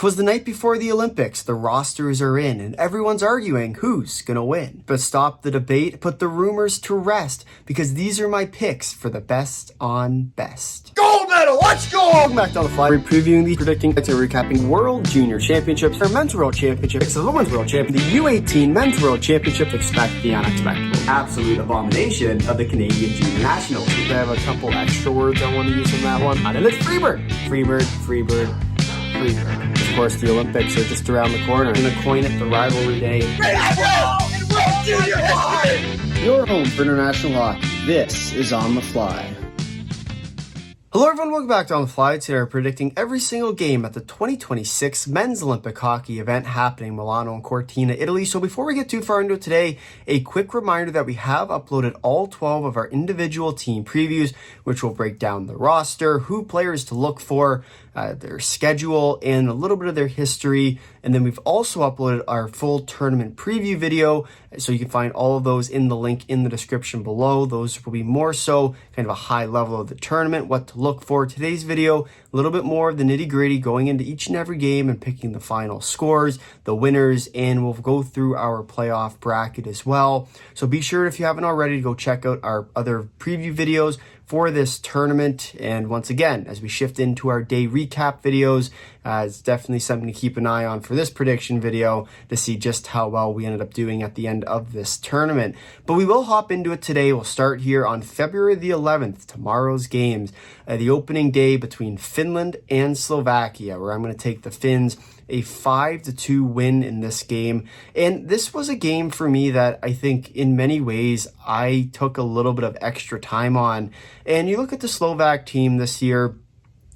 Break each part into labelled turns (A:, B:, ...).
A: 'Twas the night before the Olympics, the rosters are in, and everyone's arguing who's gonna win. But stop the debate, put the rumors to rest, because these are my picks for the best on best.
B: Gold medal, let's go!
A: Welcome back to On the Fly. We're previewing these, predicting, and recapping World Junior Championships, our Men's World Championships, the Women's World Championship, the U18 Men's World Championship. Expect the unexpected.
B: Absolute abomination of the Canadian Junior Nationals.
A: I have a couple extra words I want to use on that one. And it's Freebird. Freebird, Freebird, Freebird. Of course, the Olympics are just around the corner. I'm going to coin it the rivalry day.
B: World Junior history!
A: Your home for international hockey. This is On the Fly. Hello everyone, welcome back to On the Fly. Today we're predicting every single game at the 2026 Men's Olympic Hockey event happening in Milano Cortina, Italy. So before we get too far into it today, a quick reminder that we have uploaded all 12 of our individual team previews, which will break down the roster, who players to look for, their schedule, and a little bit of their history. And then we've also uploaded our full tournament preview video, so you can find all of those in the link in the description below. Those will be more so kind of a high level of the tournament, what to look for. Today's video, a little bit more of the nitty gritty, going into each and every game and picking the final scores, the winners, and we'll go through our playoff bracket as well. So be sure, if you haven't already, to go check out our other preview videos for this tournament. And once again, as we shift into our day recap videos, it's definitely something to keep an eye on for this prediction video to see just how well we ended up doing at the end of this tournament. But we will hop into it today. We'll start here on February the 11th, tomorrow's games, the opening day between Finland and Slovakia, where I'm going to take the Finns, a 5-2 win in this game. And this was a game for me that I think in many ways I took a little bit of extra time on. And you look at the Slovak team this year,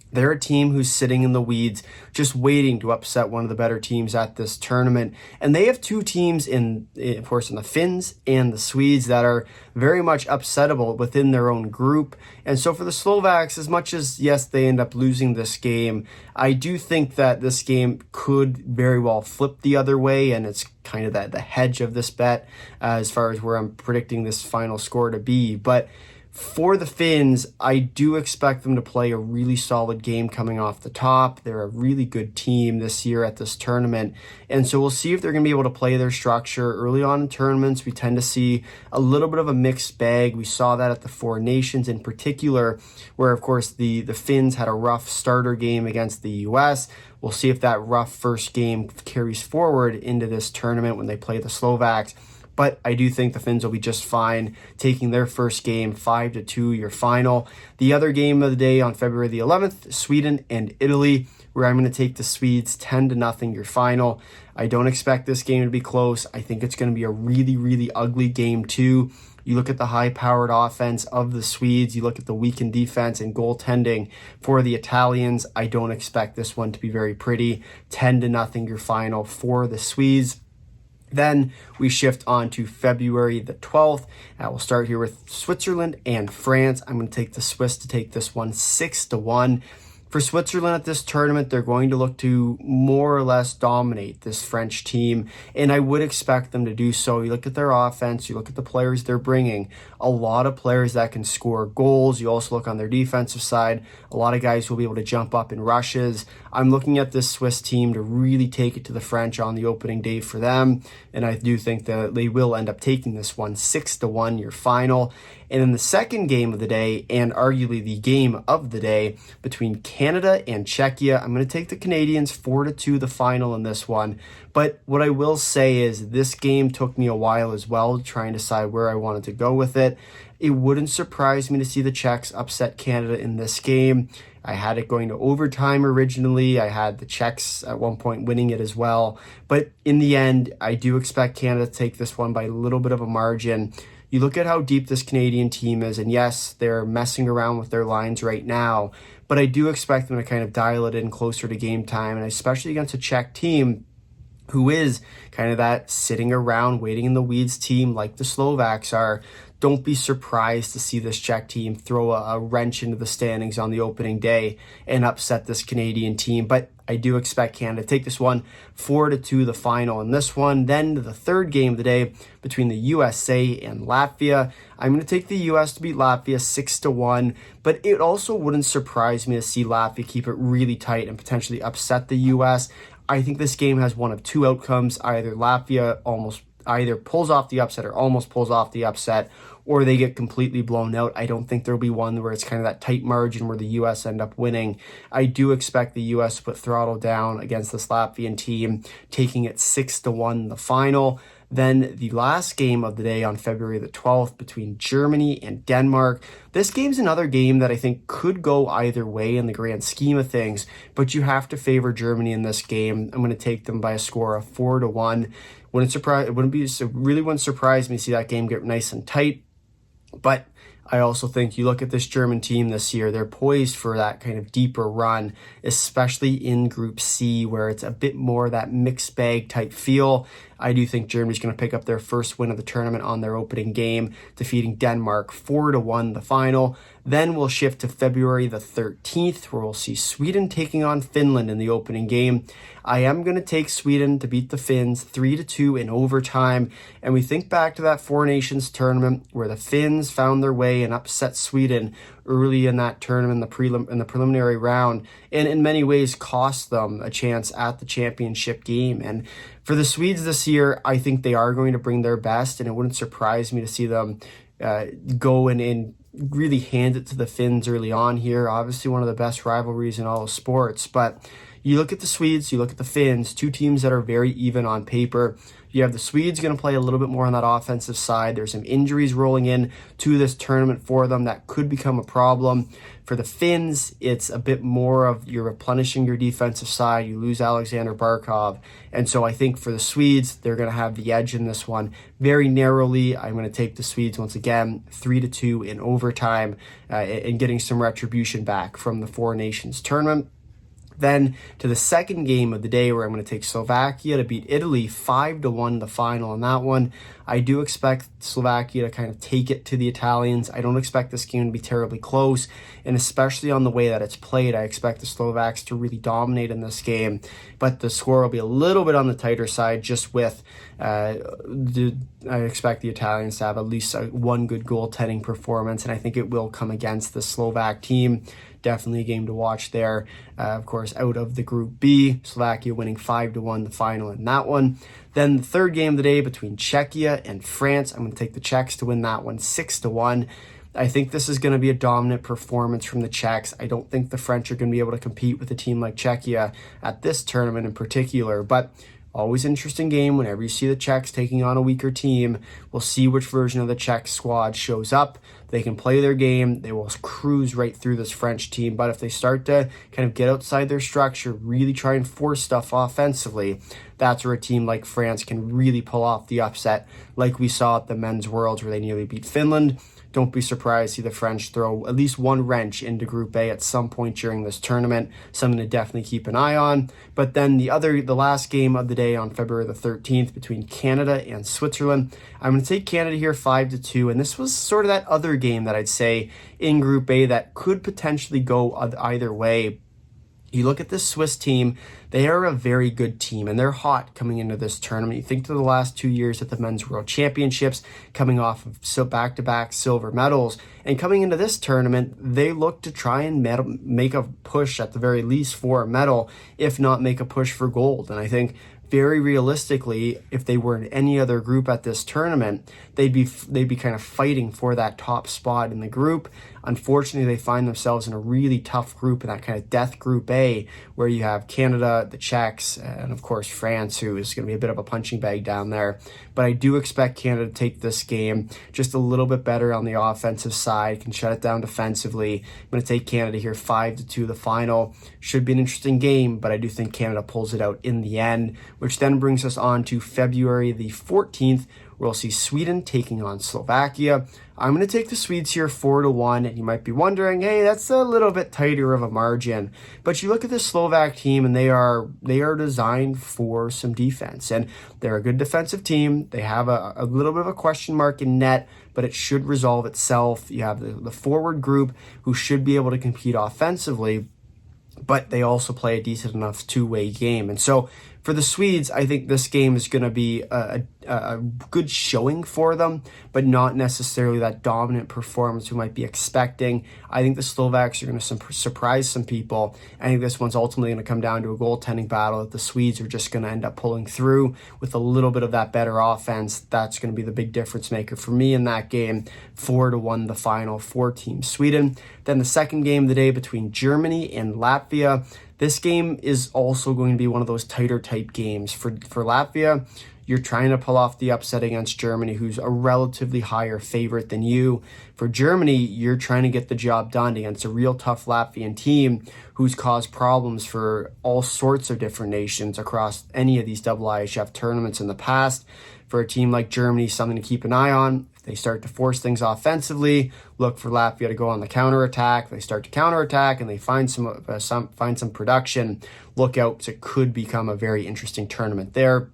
A: they're a team who's sitting in the weeds, just waiting to upset one of the better teams at this tournament. And they have two teams of course, in the Finns and the Swedes that are very much upsettable within their own group. And so for the Slovaks, as much as, yes, they end up losing this game, I do think that this game could very well flip the other way. And it's kind of the hedge of this bet as far as where I'm predicting this final score to be. But for the Finns, I do expect them to play a really solid game coming off the top. They're a really good team this year at this tournament. And so we'll see if they're going to be able to play their structure. Early on in tournaments, we tend to see a little bit of a mixed bag. We saw that at the Four Nations in particular, where, of course, the Finns had a rough starter game against the U.S. We'll see if that rough first game carries forward into this tournament when they play the Slovaks. But I do think the Finns will be just fine, taking their first game 5-2, your final. The other game of the day on February the 11th, Sweden and Italy, where I'm going to take the Swedes 10-0, your final. I don't expect this game to be close. I think it's going to be a really, really ugly game too. You look at the high-powered offense of the Swedes. You look at the weakened defense and goaltending for the Italians. I don't expect this one to be very pretty. 10-0, your final for the Swedes. Then we shift on to February the 12th. We'll start here with Switzerland and France. I'm going to take the Swiss to take this one 6-1. For Switzerland at this tournament, they're going to look to more or less dominate this French team, and I would expect them to do so. You look at their offense, you look at the players they're bringing, a lot of players that can score goals. You also look on their defensive side, a lot of guys who will be able to jump up in rushes. I'm looking at this Swiss team to really take it to the French on the opening day for them, and I do think that they will end up taking this one 6-1, your final. And in the second game of the day, and arguably the game of the day, between Canada and Czechia, I'm going to take the Canadians 4-2, the final in this one. But what I will say is this game took me a while as well, trying to decide where I wanted to go with it. It wouldn't surprise me to see the Czechs upset Canada in this game. I had it going to overtime originally. I had the Czechs at one point winning it as well. But in the end, I do expect Canada to take this one by a little bit of a margin. You look at how deep this Canadian team is, and yes, they're messing around with their lines right now, but I do expect them to kind of dial it in closer to game time, and especially against a Czech team who is kind of that sitting around waiting in the weeds team like the Slovaks are. Don't be surprised to see this Czech team throw a wrench into the standings on the opening day and upset this Canadian team. But I do expect Canada to take this one 4-2, the final in this one. Then the third game of the day between the USA and Latvia. I'm going to take the US to beat Latvia 6-1, but it also wouldn't surprise me to see Latvia keep it really tight and potentially upset the US. I think this game has one of two outcomes. Either Latvia either pulls off the upset or almost pulls off the upset, or they get completely blown out. I don't think there'll be one where it's kind of that tight margin where the U.S. end up winning. I do expect the U.S. to put throttle down against this Latvian team, taking it 6-1 in the final. Then the last game of the day on February the 12th between Germany and Denmark. This game's another game that I think could go either way in the grand scheme of things, but you have to favor Germany in this game. I'm going to take them by a score of 4-1. Wouldn't surprise me to see that game get nice and tight. But I also think you look at this German team this year, they're poised for that kind of deeper run, especially in Group C, where it's a bit more that mixed bag type feel. I do think Germany's going to pick up their first win of the tournament on their opening game, defeating Denmark 4-1 the final. Then we'll shift to February the 13th, where we'll see Sweden taking on Finland in the opening game. I am going to take Sweden to beat the Finns 3-2 in overtime. And we think back to that Four Nations tournament where the Finns found their way and upset Sweden early in that tournament, in the preliminary round, and in many ways cost them a chance at the championship game. And for the Swedes this year, I think they are going to bring their best, and it wouldn't surprise me to see them go and really hand it to the Finns early on here. Obviously one of the best rivalries in all of sports, but you look at the Swedes, you look at the Finns, two teams that are very even on paper. You have the Swedes going to play a little bit more on that offensive side. There's some injuries rolling in to this tournament for them that could become a problem. For the Finns, it's a bit more of you're replenishing your defensive side. You lose Alexander Barkov. And so I think for the Swedes, they're going to have the edge in this one very narrowly. I'm going to take the Swedes once again 3-2 in overtime and getting some retribution back from the Four Nations tournament. Then to the second game of the day, where I'm going to take Slovakia to beat Italy 5-1 the final in that one. I do expect Slovakia to kind of take it to the Italians. I don't expect this game to be terribly close, and especially on the way that it's played, I expect the Slovaks to really dominate in this game. But the score will be a little bit on the tighter side, just with I expect the Italians to have at least one good goaltending performance, and I think it will come against the Slovak team. Definitely a game to watch there. Of course, out of the Group B, Slovakia winning 5-1 the final in that one. Then the third game of the day between Czechia and France. I'm going to take the Czechs to win that one 6-1. I think this is going to be a dominant performance from the Czechs. I don't think the French are going to be able to compete with a team like Czechia at this tournament in particular, but always interesting game whenever you see the Czechs taking on a weaker team. We'll see which version of the Czech squad shows up. They can play their game. They will cruise right through this French team. But if they start to kind of get outside their structure, really try and force stuff offensively, that's where a team like France can really pull off the upset, like we saw at the Men's Worlds where they nearly beat Finland. Don't be surprised to see the French throw at least one wrench into Group A at some point during this tournament. Something to definitely keep an eye on. But then the last game of the day on February the 13th between Canada and Switzerland. I'm going to take Canada here 5-2. And this was sort of that other game that I'd say in Group A that could potentially go either way. You look at this Swiss team, they are a very good team, and they're hot coming into this tournament. You think to the last 2 years at the Men's World Championships, coming off of back-to-back silver medals, and coming into this tournament, they look to try and make a push at the very least for a medal, if not make a push for gold. And I think very realistically, if they were in any other group at this tournament, they'd be kind of fighting for that top spot in the group. Unfortunately, they find themselves in a really tough group, in that kind of death Group A, where you have Canada, the Czechs, and of course France, who is going to be a bit of a punching bag down there. But I do expect Canada to take this game just a little bit better on the offensive side, can shut it down defensively. I'm going to take Canada here 5-2 the final. Should be an interesting game, but I do think Canada pulls it out in the end, which then brings us on to February the 14th, where we'll see Sweden taking on Slovakia. I'm going to take the Swedes here 4-1, and you might be wondering, hey, that's a little bit tighter of a margin. But you look at the Slovak team, and they are designed for some defense, and they're a good defensive team. They have a little bit of a question mark in net, but it should resolve itself. You have the forward group who should be able to compete offensively. but they also play a decent enough two-way game. And so for the Swedes, I think this game is going to be a good showing for them, but not necessarily that dominant performance we might be expecting. I think the Slovaks are going to surprise some people. I think this one's ultimately going to come down to a goaltending battle that the Swedes are just going to end up pulling through with a little bit of that better offense. That's going to be the big difference maker for me in that game. 4-1 the final for Team Sweden. Then the second game of the day between Germany and Latvia. This game is also going to be one of those tighter type games. For Latvia, you're trying to pull off the upset against Germany, who's a relatively higher favorite than you. For Germany, you're trying to get the job done against a real tough Latvian team who's caused problems for all sorts of different nations across any of these IIHF tournaments in the past. For a team like Germany, something to keep an eye on. If they start to force things offensively, look for Latvia to go on the counterattack. If they start to counterattack and they find some production, look out, because it could become a very interesting tournament there.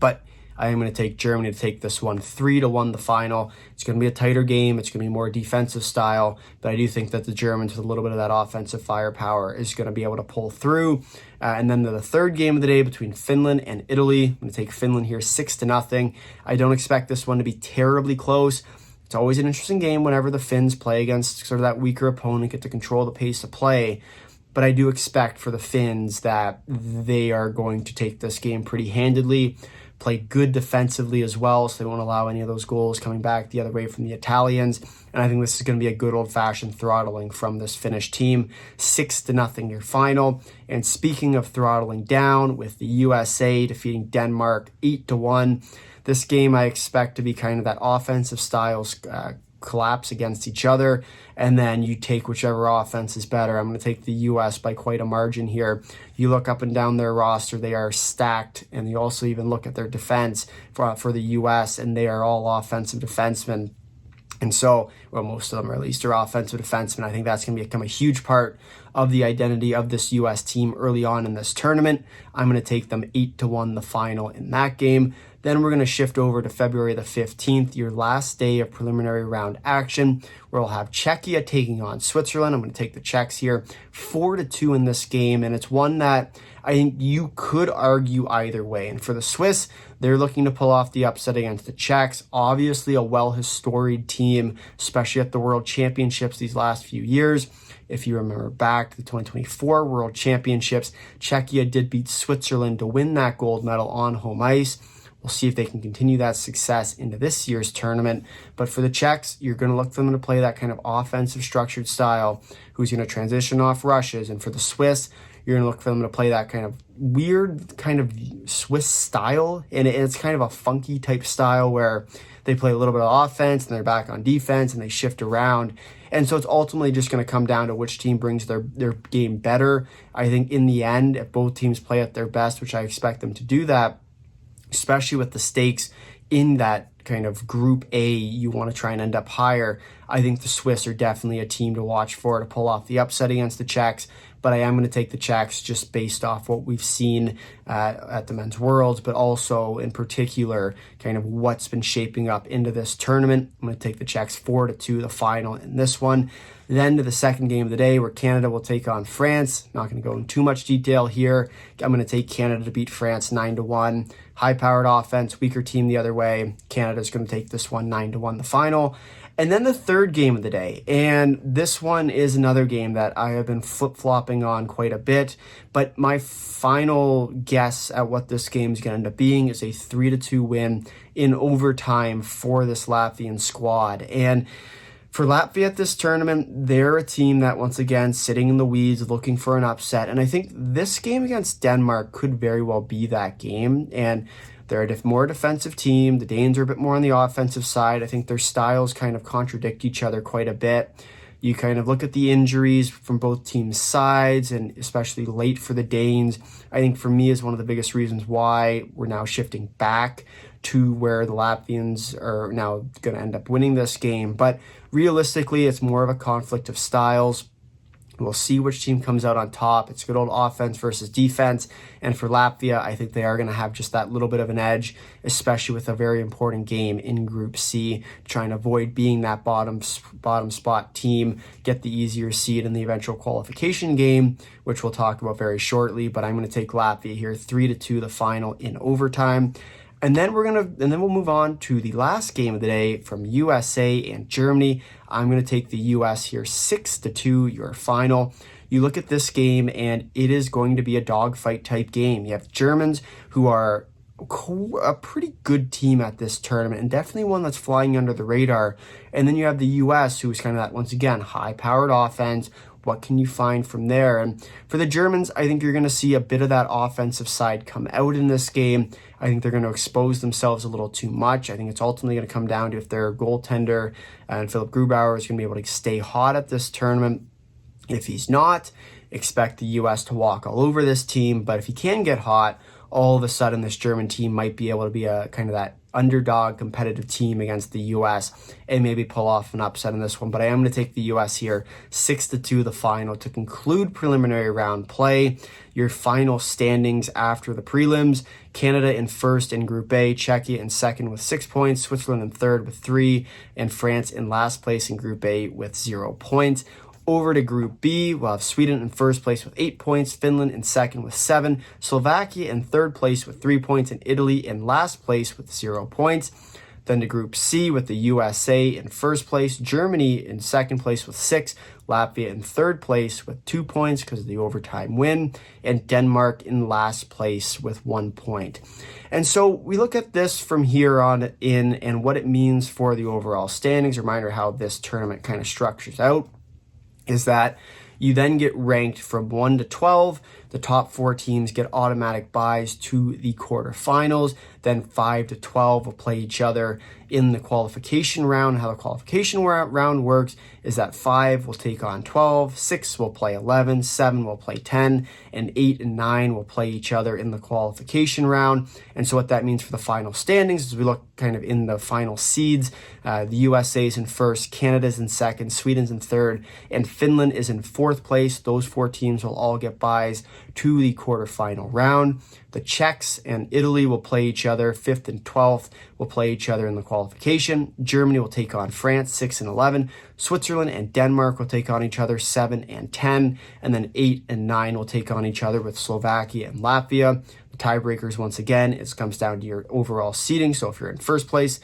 A: But I am going to take Germany to take this one 3-1 the final. It's going to be a tighter game. It's going to be more defensive style, but I do think that the Germans with a little bit of that offensive firepower is going to be able to pull through. And then the third game of the day between Finland and Italy. I'm going to take Finland here 6-0. I don't expect this one to be terribly close. It's always an interesting game whenever the Finns play against sort of that weaker opponent, get to control the pace of play. But I do expect for the Finns that they are going to take this game pretty handedly, play good defensively as well, so they won't allow any of those goals coming back the other way from the Italians. And I think this is going to be a good old-fashioned throttling from this Finnish team. 6-0 your final. And speaking of throttling down, with the USA defeating Denmark 8-1, this game I expect to be kind of that offensive styles collapse against each other, and then you take whichever offense is better. I'm going to take the U.S. by quite a margin here. You look up and down their roster, they are stacked, and you also even look at their defense for the U.S., and they are all offensive defensemen. And so, well, most of them, or at least, are offensive defensemen. I think that's going to become a huge part of the identity of this U.S. team early on in this tournament. I'm going to take them 8-1 the final in that game. Then we're going to shift over to February the 15th, your last day of preliminary round action, where we'll have Czechia taking on Switzerland. I'm going to take the Czechs here 4-2 in this game, and it's one that I think you could argue either way. And for the Swiss, they're looking to pull off the upset against the Czechs. Obviously a well-historied team, especially at the World Championships these last few years. If you remember back to the 2024 World Championships, Czechia did beat Switzerland to win that gold medal on home ice. We'll see if they can continue that success into this year's tournament. But for the Czechs, you're going to look for them to play that kind of offensive structured style, who's going to transition off rushes. And for the Swiss, you're going to look for them to play that kind of weird kind of Swiss style. And it's kind of a funky type style where they play a little bit of offense and they're back on defense and they shift around. And so it's ultimately just going to come down to which team brings their game better. I think in the end, if both teams play at their best, which I expect them to do that, especially with the stakes in that kind of Group A, you want to try and end up higher. I think the Swiss are definitely a team to watch for to pull off the upset against the Czechs, but I am going to take the Czechs just based off what we've seen at the Men's Worlds, but also in particular kind of what's been shaping up into this tournament. I'm going to take the Czechs 4-2 the final in this one. Then to the second game of the day, where Canada will take on France. Not going to go in too much detail here. I'm going to take Canada to beat France 9-1. High-powered offense, weaker team the other way. Canada's going to take this one 9-1 the final. And then the third game of the day, and this one is another game that I have been flip-flopping on quite a bit, but my final guess at what this game is going to end up being is a 3-2 win in overtime for this Latvian squad. And for Latvia at this tournament, they're a team that, once again, sitting in the weeds, looking for an upset. And I think this game against Denmark could very well be that game. And they're a more defensive team. The Danes are a bit more on the offensive side. I think their styles kind of contradict each other quite a bit. You kind of look at the injuries from both teams' sides, and especially late for the Danes, I think for me is one of the biggest reasons why we're now shifting back to where the Latvians are now going to end up winning this game. But realistically, it's more of a conflict of styles. We'll see which team comes out on top. It's good old offense versus defense. And for Latvia, I think they are going to have just that little bit of an edge, especially with a very important game in Group C, trying to avoid being that bottom spot team, get the easier seed in the eventual qualification game, which we'll talk about very shortly. But I'm going to take Latvia here, 3-2, the final in overtime. And then we'll move on to the last game of the day from USA and Germany. I'm going to take the US here, 6-2, your final. You look at this game, and it is going to be a dogfight type game. You have Germans, who are a pretty good team at this tournament, and definitely one that's flying under the radar. And then you have the US, who is kind of that, once again, high-powered offense. What can you find from there? And for the Germans, I think you're going to see a bit of that offensive side come out in this game. I think they're going to expose themselves a little too much. I think it's ultimately going to come down to if their goaltender and Philipp Grubauer is going to be able to stay hot at this tournament. If he's not, expect the U.S. to walk all over this team. But if he can get hot, all of a sudden this German team might be able to be a kind of that underdog competitive team against the U.S. and maybe pull off an upset in this one. But I am going to take the U.S. here, 6-2, the final, to conclude preliminary round play. Your final standings after the prelims: Canada in first in Group A, Czechia in second with 6 points, Switzerland in third with 3, and France in last place in Group A with 0 points. Over to Group B, we'll have Sweden in first place with 8 points, Finland in second with 7, Slovakia in third place with 3 points, and Italy in last place with 0 points. Then to Group C with the USA in first place, Germany in second place with 6, Latvia in third place with 2 points because of the overtime win, and Denmark in last place with 1 point. And so we look at this from here on in and what it means for the overall standings. Reminder how this tournament kind of structures out is that you then get ranked from 1 to 12. The top 4 teams get automatic buys to the quarterfinals. Then 5 to 12 will play each other in the qualification round. How the qualification round works is that 5 will take on 12, 6 will play 11, 7 will play 10, and 8 and 9 will play each other in the qualification round. And so what that means for the final standings is we look kind of in the final seeds. The USA is in first, Canada's in second, Sweden's in third, and Finland is in fourth place. Those 4 teams will all get buys to the quarterfinal round. The Czechs and Italy will play each other. 5th and 12th will play each other in the qualification. Germany will take on France, 6 and 11. Switzerland and Denmark will take on each other, 7 and 10. And then 8 and 9 will take on each other with Slovakia and Latvia. The tiebreakers, once again, it comes down to your overall seeding. So if you're in first place,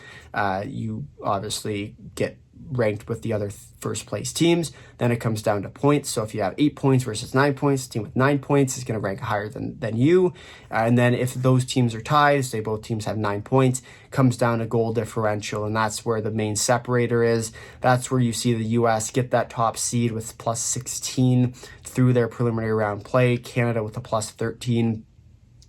A: you obviously get ranked with the other first place teams. Then it comes down to points. So if you have 8 points versus 9 points, the team with 9 points is going to rank higher than you. And then if those teams are tied, say both teams have 9 points, comes down to goal differential. And that's where the main separator is. That's where you see the US get that top seed with plus 16 through their preliminary round play. Canada with a plus 13.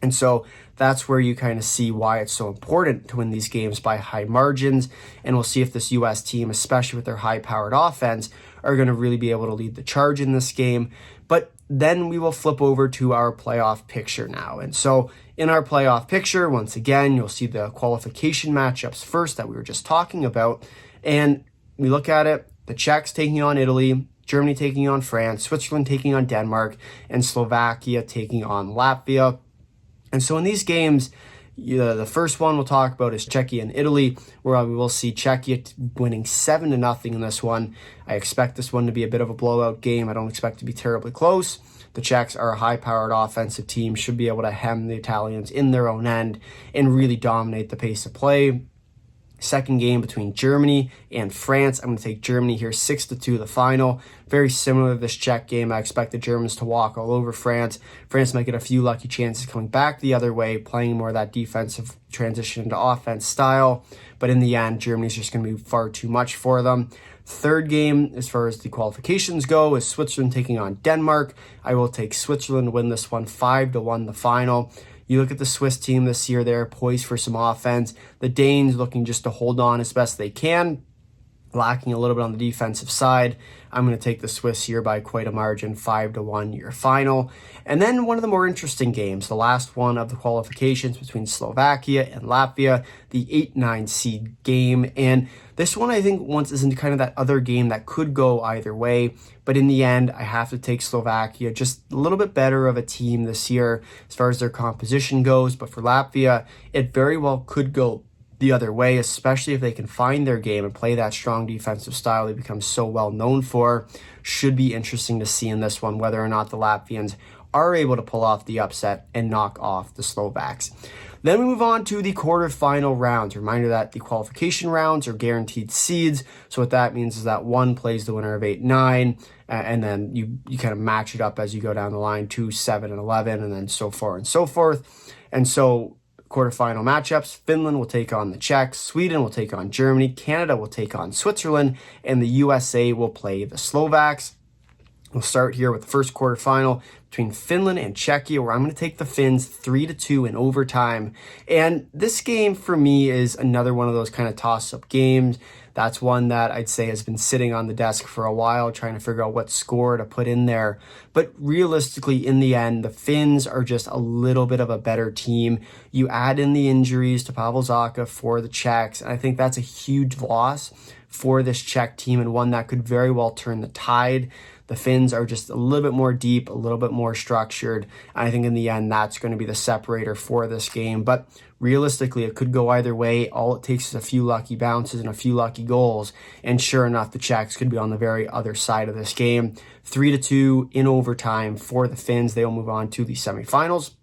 A: And so that's where you kind of see why it's so important to win these games by high margins. And we'll see if this U.S. team, especially with their high-powered offense, are going to really be able to lead the charge in this game. But then we will flip over to our playoff picture now. And so in our playoff picture, once again, you'll see the qualification matchups first that we were just talking about. And we look at it, the Czechs taking on Italy, Germany taking on France, Switzerland taking on Denmark, and Slovakia taking on Latvia. And so in these games, the first one we'll talk about is Czechia and Italy, where we will see Czechia winning 7-0 in this one. I expect this one to be a bit of a blowout game. I don't expect it to be terribly close. The Czechs are a high-powered offensive team, should be able to hem the Italians in their own end and really dominate the pace of play. Second game between Germany and France. I'm going to take Germany here, 6-2, the final. Very similar to this Czech game. I expect the Germans to walk all over France. France might get a few lucky chances coming back the other way, playing more of that defensive transition into offense style. But in the end, Germany's just going to be far too much for them. Third game, as far as the qualifications go, is Switzerland taking on Denmark. I will take Switzerland to win this one, 5-1, the final. You look at the Swiss team this year, they're poised for some offense. The Danes looking just to hold on as best they can. lacking a little bit on the defensive side. I'm going to take the Swiss here by quite a margin, 5-1 your final. And then one of the more interesting games, the last one of the qualifications between Slovakia and Latvia, the 8-9 seed game. And this one I think once is in kind of that other game that could go either way. But in the end, I have to take Slovakia, just a little bit better of a team this year as far as their composition goes. But for Latvia, it very well could go the other way, especially if they can find their game and play that strong defensive style they become so well known for. Should be interesting to see in this one whether or not the Latvians are able to pull off the upset and knock off the Slovaks. Then we move on to the quarterfinal rounds. Reminder that the qualification rounds are guaranteed seeds. So what that means is that one plays the winner of 8-9, and then you kind of match it up as you go down the line, 2, 7, and 11, and then so far and so forth. And so quarterfinal matchups, Finland will take on the Czechs, Sweden will take on Germany, Canada will take on Switzerland, and the USA will play the Slovaks. We'll start here with the first quarterfinal between Finland and Czechia, where I'm going to take the Finns 3-2 in overtime. And this game for me is another one of those kind of toss-up games. That's one that I'd say has been sitting on the desk for a while, trying to figure out what score to put in there. But realistically, in the end, the Finns are just a little bit of a better team. You add in the injuries to Pavel Zacha for the Czechs, and I think that's a huge loss for this Czech team and one that could very well turn the tide. The Finns are just a little bit more deep, a little bit more structured. And I think in the end, that's going to be the separator for this game. But realistically, it could go either way. All it takes is a few lucky bounces and a few lucky goals. And sure enough, the Czechs could be on the very other side of this game. 3-2 in overtime for the Finns. They will move on to the semifinals.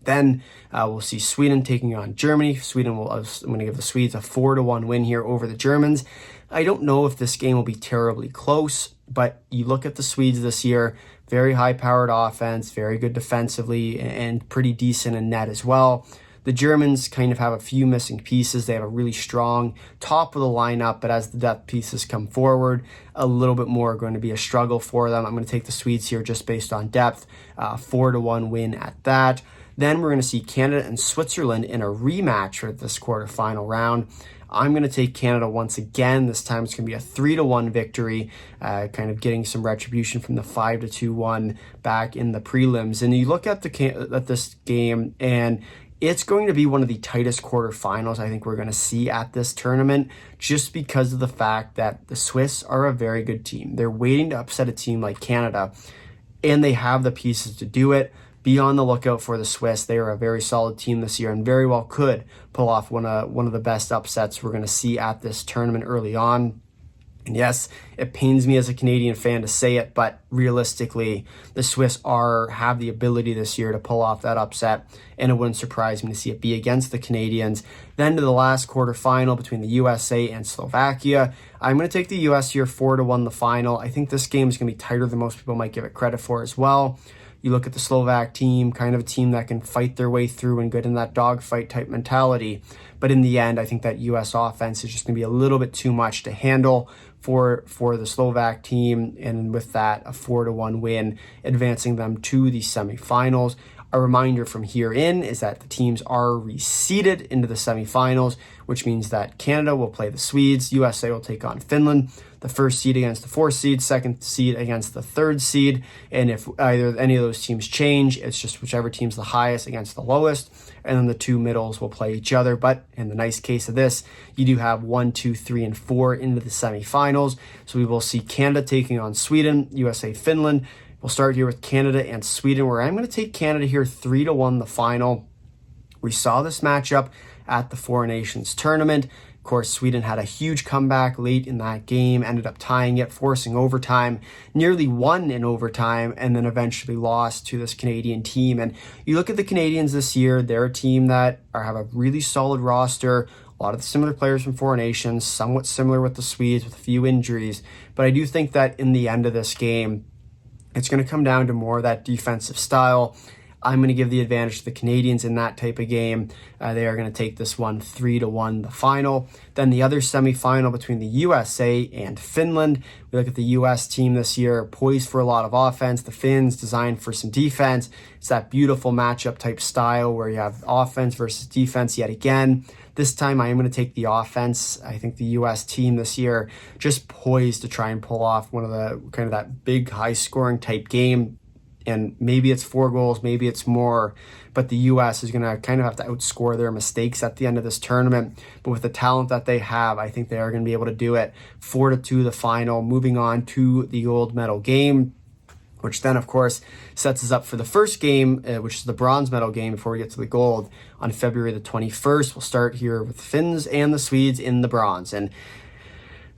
A: Then we'll see Sweden taking on Germany. I'm going to give the Swedes a 4-1 win here over the Germans. I don't know if this game will be terribly close, but you look at the Swedes this year, very high-powered offense, very good defensively, and pretty decent in net as well. The Germans kind of have a few missing pieces. They have a really strong top of the lineup, but as the depth pieces come forward, a little bit more going to be a struggle for them. I'm going to take the Swedes here just based on depth, 4-1 win at that. Then we're going to see Canada and Switzerland in a rematch for this quarterfinal round. I'm going to take Canada once again. This time it's going to be a 3-1 victory, kind of getting some retribution from the 5-2 back in the prelims. And you look at this game, and it's going to be one of the tightest quarterfinals I think we're going to see at this tournament, just because of the fact that the Swiss are a very good team. They're waiting to upset a team like Canada, and they have the pieces to do it. Be on the lookout for the Swiss. They are a very solid team this year and very well could pull off one of the best upsets we're going to see at this tournament early on. And yes, it pains me as a Canadian fan to say it, but realistically, the Swiss have the ability this year to pull off that upset, and it wouldn't surprise me to see it be against the Canadians. Then to the last quarterfinal between the USA and Slovakia. I'm going to take the US here 4-1 the final. I think this game is going to be tighter than most people might give it credit for as well. You look at the Slovak team, kind of a team that can fight their way through and get in that dogfight type mentality. But in the end, I think that U.S. offense is just going to be a little bit too much to handle for the Slovak team. And with that, a 4-1 win, advancing them to the semifinals. A reminder from here in is that the teams are reseeded into the semifinals, which means that Canada will play the Swedes, USA will take on Finland, the first seed against the fourth seed, second seed against the third seed, and if either any of those teams change, it's just whichever team's the highest against the lowest, and then the two middles will play each other. But in the nice case of this, you do have 1, 2, 3, and 4 into the semifinals, so we will see Canada taking on Sweden, USA, Finland. We'll start here with Canada and Sweden, where I'm going to take Canada here 3-1 the final. We saw this matchup at the Four Nations tournament. Of course, Sweden had a huge comeback late in that game, ended up tying it, forcing overtime, nearly won in overtime, and then eventually lost to this Canadian team. And you look at the Canadians this year, they're a team that have a really solid roster, a lot of the similar players from Four Nations, somewhat similar with the Swedes with a few injuries. But I do think that in the end of this game, it's going to come down to more of that defensive style. I'm going to give the advantage to the Canadians in that type of game. They are going to take this one 3-1, the final. Then the other semifinal between the USA and Finland. We look at the US team this year, poised for a lot of offense. The Finns designed for some defense. It's that beautiful matchup type style where you have offense versus defense yet again. This time I am going to take the offense. I think the US team this year just poised to try and pull off one of the kind of that big high scoring type game. And maybe it's 4 goals, maybe it's more, but the U.S. is going to kind of have to outscore their mistakes at the end of this tournament. But with the talent that they have, I think they are going to be able to do it. 4-2 the final, moving on to the gold medal game, which then, of course, sets us up for the first game, which is the bronze medal game before we get to the gold on February the 21st. We'll start here with the Finns and the Swedes in the bronze. And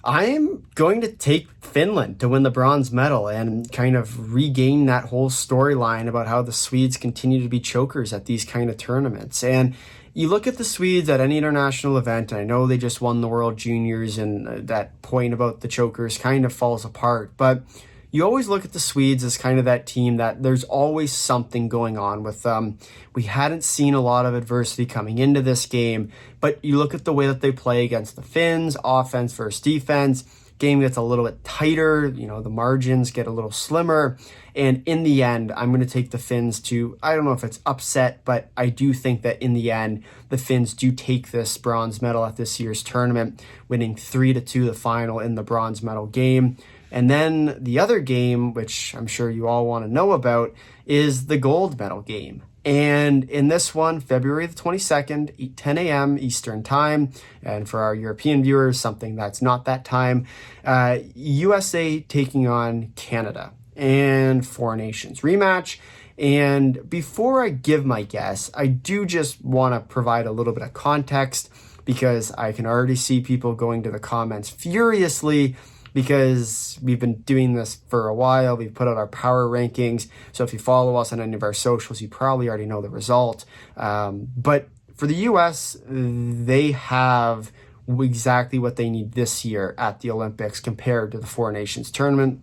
A: I'm going to take Finland to win the bronze medal and kind of regain that whole storyline about how the Swedes continue to be chokers at these kind of tournaments. And you look at the Swedes at any international event, and I know they just won the World Juniors, and that point about the chokers kind of falls apart. But you always look at the Swedes as kind of that team that there's always something going on with them. We hadn't seen a lot of adversity coming into this game, but you look at the way that they play against the Finns, offense versus defense, game gets a little bit tighter, the margins get a little slimmer, and in the end, I'm going to take the Finns to, I don't know if it's upset, but I do think that in the end, the Finns do take this bronze medal at this year's tournament, winning 3-2 the final in the bronze medal game. And then the other game, which I'm sure you all want to know about, is the gold medal game. And in this one, February the 22nd, 10 a.m. Eastern time, and for our European viewers, something that's not that time, USA taking on Canada and Four Nations rematch. And before I give my guess, I do just want to provide a little bit of context, because I can already see people going to the comments furiously, because we've been doing this for a while. We've put out our power rankings. So if you follow us on any of our socials, you probably already know the result. But for the US, they have exactly what they need this year at the Olympics compared to the Four Nations tournament.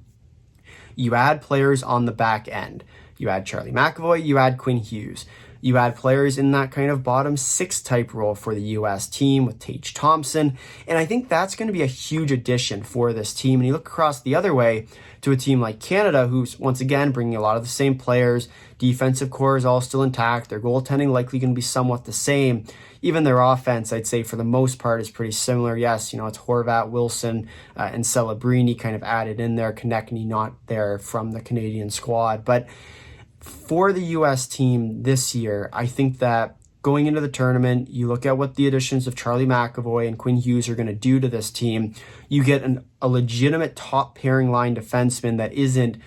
A: You add players on the back end. You add Charlie McAvoy, you add Quinn Hughes. You add players in that kind of bottom 6 type role for the U.S. team with Tage Thompson. And I think that's going to be a huge addition for this team. And you look across the other way to a team like Canada, who's once again bringing a lot of the same players. Defensive core is all still intact. Their goaltending likely going to be somewhat the same. Even their offense, I'd say for the most part, is pretty similar. Yes, it's Horvat, Wilson, and Celebrini kind of added in there. Konechny not there from the Canadian squad. But for the U.S. team this year, I think that going into the tournament, you look at what the additions of Charlie McAvoy and Quinn Hughes are going to do to this team. You get a legitimate top pairing line defenseman that isn't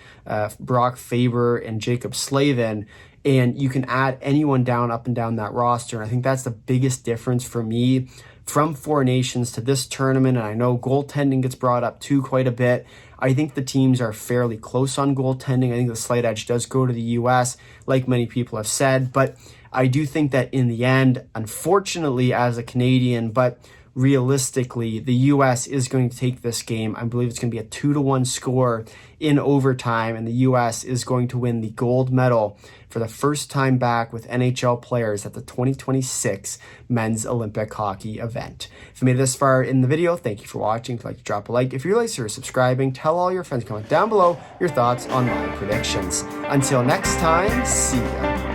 A: Brock Faber and Jacob Slavin, and you can add anyone up and down that roster. And I think that's the biggest difference for me from Four Nations to this tournament. And I know goaltending gets brought up too quite a bit. I think the teams are fairly close on goaltending. I think the slight edge does go to the U.S., like many people have said. But I do think that in the end, unfortunately as a Canadian, but realistically, the U.S. is going to take this game. I believe it's going to be a 2-1 score in overtime, and the U.S. is going to win the gold medal for the first time back with NHL players at the 2026 Men's Olympic Hockey event. If you made it this far in the video, thank you for watching. If you'd like to drop a like, if you're consider subscribing, tell all your friends, comment down below your thoughts on my predictions. Until next time, see ya.